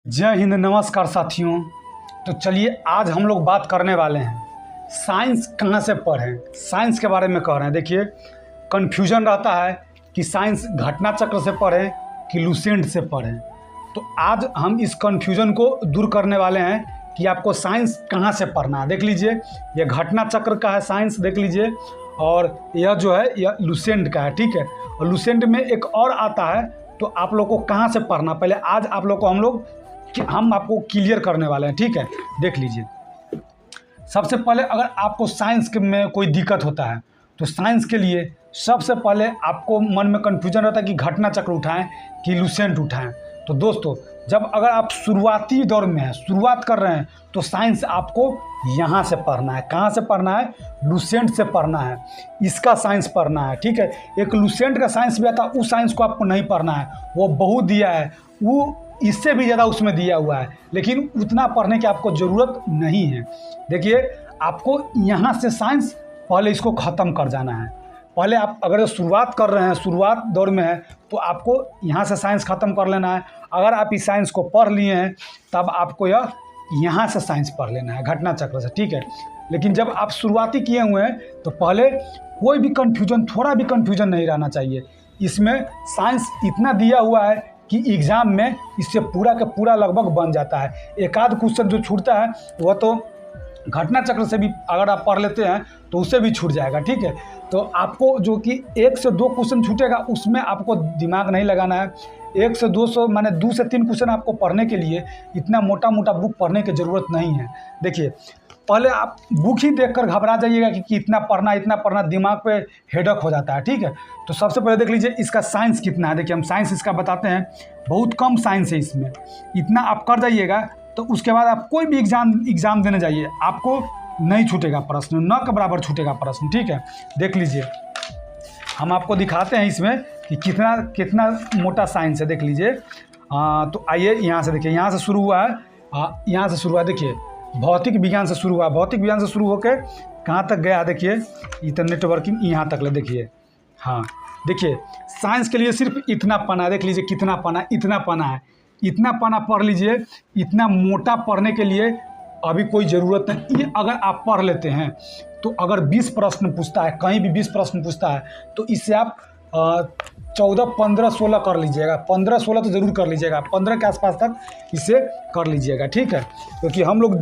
जय हिंद, नमस्कार साथियों। तो चलिए आज हम लोग बात करने वाले हैं साइंस कहाँ से पढ़ें। साइंस के बारे में कह रहे हैं। देखिए, कन्फ्यूजन रहता है कि साइंस घटना चक्र से पढ़ें कि लुसेंट से पढ़ें। तो आज हम इस कन्फ्यूजन को दूर करने वाले हैं कि आपको साइंस कहाँ से पढ़ना है। देख लीजिए, यह घटना चक्र का है साइंस, देख लीजिए, और यह जो है यह लुसेंट का है। ठीक है, और लुसेंट में एक और आता है। तो आप लोग को कहाँ से पढ़ना, पहले आज आप लोग को हम आपको क्लियर करने वाले हैं। ठीक है, देख लीजिए। सबसे पहले अगर आपको साइंस में कोई दिक्कत होता है तो साइंस के लिए सबसे पहले आपको मन में कन्फ्यूजन रहता है कि घटना चक्र उठाएं कि लुसेंट उठाएं। तो दोस्तों, जब अगर आप शुरुआती दौर में हैं, शुरुआत कर रहे हैं, तो साइंस आपको यहाँ से पढ़ना है। कहाँ से पढ़ना है? लुसेंट से पढ़ना है। इसका साइंस पढ़ना है। ठीक है, एक लुसेंट का साइंस भी आता है, उस साइंस को आपको नहीं पढ़ना है। वो बहुत दिया है, वो इससे भी ज़्यादा उसमें दिया हुआ है, लेकिन उतना पढ़ने की आपको ज़रूरत नहीं है। देखिए, आपको यहाँ से साइंस पहले इसको ख़त्म कर जाना है। पहले आप अगर शुरुआत कर रहे हैं, शुरुआत दौर में है, तो आपको यहाँ से साइंस ख़त्म कर लेना है। अगर आप इस साइंस को पढ़ लिए हैं तब आपको यहाँ से साइंस पढ़ लेना है, घटना चक्र से। ठीक है, लेकिन जब आप शुरुआती किए हुए हैं तो पहले कोई भी कन्फ्यूजन, थोड़ा भी कन्फ्यूजन नहीं रहना चाहिए। इसमें साइंस इतना दिया हुआ है कि एग्ज़ाम में इससे पूरा का पूरा लगभग बन जाता है। एक आध क्वेश्चन जो छूटता है वह तो घटना चक्र से भी अगर आप पढ़ लेते हैं तो उससे भी छूट जाएगा। ठीक है, तो आपको जो कि 1 से 2 क्वेश्चन छूटेगा उसमें आपको दिमाग नहीं लगाना है। 1 से 200 माने 2 से 3 क्वेश्चन आपको पढ़ने के लिए इतना मोटा मोटा बुक पढ़ने की ज़रूरत नहीं है। देखिए, पहले आप बुक ही देखकर घबरा जाइएगा कि इतना पढ़ना, दिमाग पे हेडेक हो जाता है। ठीक है, तो सबसे पहले देख लीजिए इसका साइंस कितना है। देखिए, हम साइंस इसका बताते हैं, बहुत कम साइंस है इसमें। इतना आप कर जाइएगा तो उसके बाद आप कोई भी एग्ज़ाम देने जाइए, आपको नहीं छूटेगा प्रश्न, न के बराबर छूटेगा प्रश्न। ठीक है, देख लीजिए, हम आपको दिखाते हैं इसमें कि कितना मोटा साइंस है। देख लीजिए, तो आइए यहाँ से देखिए, यहाँ से शुरू हुआ है, यहाँ से शुरू हुआ। देखिए, भौतिक विज्ञान से शुरू हुआ, भौतिक विज्ञान से शुरू होकर कहाँ तक गया? देखिए, इतना नेटवर्किंग यहाँ तक ले। देखिए, हाँ, देखिए, साइंस के लिए सिर्फ इतना पढ़ना है। देख लीजिए कितना पढ़ना, इतना पढ़ना है, इतना पढ़ना पढ़ लीजिए। इतना मोटा पढ़ने के लिए अभी कोई ज़रूरत नहीं। ये अगर आप पढ़ लेते हैं तो अगर 20 प्रश्न पूछता है, कहीं भी 20 प्रश्न पूछता है, तो इससे आप 14, 15, 16 कर लीजिएगा। 15, 16 तो ज़रूर कर लीजिएगा, 15 के आसपास तक इसे कर लीजिएगा। ठीक है, क्योंकि हम लोग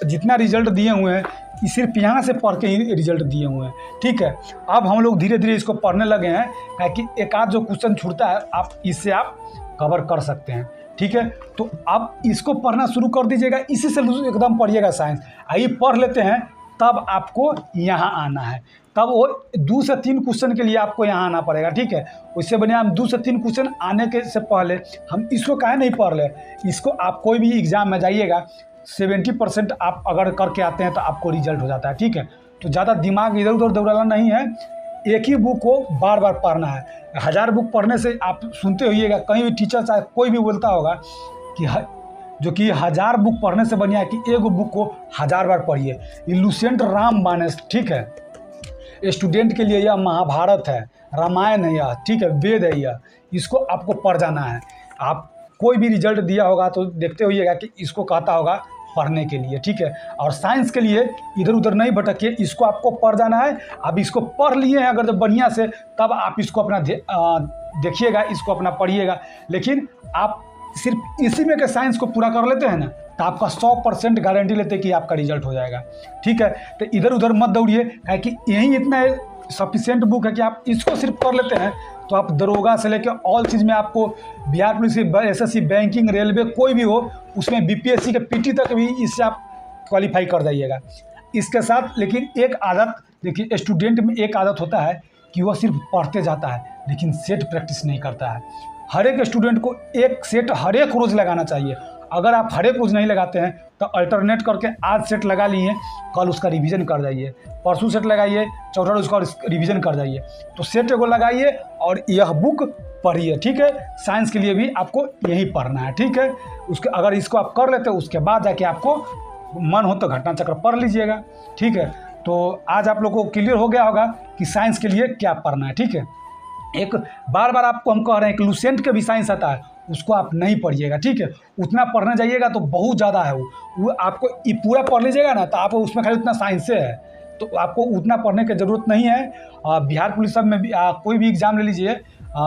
जितना रिजल्ट दिए हुए हैं ये सिर्फ यहाँ से पढ़ के ही रिजल्ट दिए हुए हैं। ठीक है, अब हम लोग धीरे धीरे इसको पढ़ने लगे हैं, ताकि एक आध जो क्वेश्चन छूटता है इससे आप कवर कर सकते हैं। ठीक है, तो अब इसको पढ़ना शुरू कर दीजिएगा, इसी से एकदम पढ़िएगा साइंस। आइए पढ़ लेते हैं, तब आपको यहाँ आना है। तब वो 2 से 3 क्वेश्चन के लिए आपको यहाँ आना पड़ेगा। ठीक है, उससे बने हम 2 से 3 क्वेश्चन आने के से पहले हम इसको काहे नहीं पढ़ ले। इसको आप कोई भी एग्ज़ाम में जाइएगा, 70% आप अगर करके आते हैं तो आपको रिजल्ट हो जाता है। ठीक है, तो ज़्यादा दिमाग इधर उधर दौड़ाना नहीं है, एक ही बुक को बार बार पढ़ना है। 1000 बुक पढ़ने से आप सुनते होइएगा, कहीं भी टीचर चाहे कोई भी बोलता होगा कि जो कि 1000 बुक पढ़ने से बढ़िया है कि एक बुक को 1000 बार पढ़िए। ये लुसेंट रामबाण। ठीक है, स्टूडेंट के लिए यह महाभारत है, रामायण है यह। ठीक है, वेद है यह, इसको आपको पढ़ जाना है। आप कोई भी रिजल्ट दिया होगा तो देखते होइएगा कि इसको कहता होगा पढ़ने के लिए। ठीक है, और साइंस के लिए इधर उधर नहीं भटकिए, इसको आपको पढ़ जाना है। अब इसको पढ़ लिए हैं अगर जब बढ़िया से, तब आप इसको अपना देखिएगा, इसको अपना पढ़िएगा। लेकिन आप सिर्फ इसी में के साइंस को पूरा कर लेते हैं ना, तो आपका 100% गारंटी लेते हैं कि आपका रिजल्ट हो जाएगा। ठीक है, तो इधर उधर मत दौड़िए, क्योंकि यही इतना सफिशिएंट बुक है कि आप इसको सिर्फ कर लेते हैं तो आप दरोगा से लेकर ऑल चीज़ में आपको Bihar police, SSC, banking, railway कोई भी हो, उसमें BPSC के PT तक भी इससे आप क्वालिफाई कर जाइएगा। इसके साथ लेकिन एक आदत, देखिए, स्टूडेंट में एक आदत होता है कि वह सिर्फ पढ़ते जाता है लेकिन सेट प्रैक्टिस नहीं करता है। हर एक स्टूडेंट को एक सेट हर एक रोज़ लगाना चाहिए। अगर आप हर एक रोज़ नहीं लगाते हैं तो अल्टरनेट करके आज सेट लगा लिए, कल उसका रिवीजन कर जाइए, परसों सेट लगाइए, चौथा रोज उसका रिवीजन कर जाइए। तो सेट को लगाइए और यह बुक पढ़िए। ठीक है, साइंस के लिए भी आपको यही पढ़ना है। ठीक है, उसके अगर इसको आप कर लेते हैं, उसके बाद जाके आपको मन हो तो घटना चक्र पढ़ लीजिएगा। ठीक है, तो आज आप लोग को क्लियर हो गया होगा कि साइंस के लिए क्या पढ़ना है। ठीक है, एक बार बार आपको हम कह रहे हैं कि लुसेंट के भी साइंस आता है, उसको आप नहीं पढ़िएगा, ठीक है। उतना पढ़ने जाइएगा तो बहुत ज़्यादा है वो आपको पूरा पढ़ लीजिएगा ना तो आप उसमें खाली उतना साइंस से है, तो आपको उतना पढ़ने की ज़रूरत नहीं है। बिहार पुलिस सब में भी कोई भी एग्ज़ाम ले लीजिए,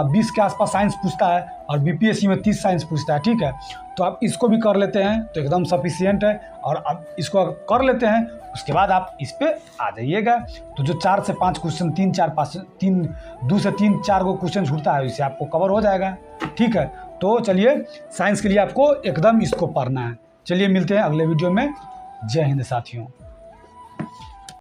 20 के आसपास साइंस पूछता है और बीपीएससी में 30 साइंस पूछता है, ठीक है। तो आप इसको भी कर लेते हैं तो एकदम सफिशियंट है, और अब इसको कर लेते हैं उसके बाद आप इस पर आ जाइएगा। तो जो 4 से 5 क्वेश्चन 2 से 3-4 गो क्वेश्चन छूटता है, इससे आपको कवर हो जाएगा, ठीक है। तो चलिए, साइंस के लिए आपको एकदम इसको पढ़ना है। चलिए मिलते हैं अगले वीडियो में। जय हिंद साथियों।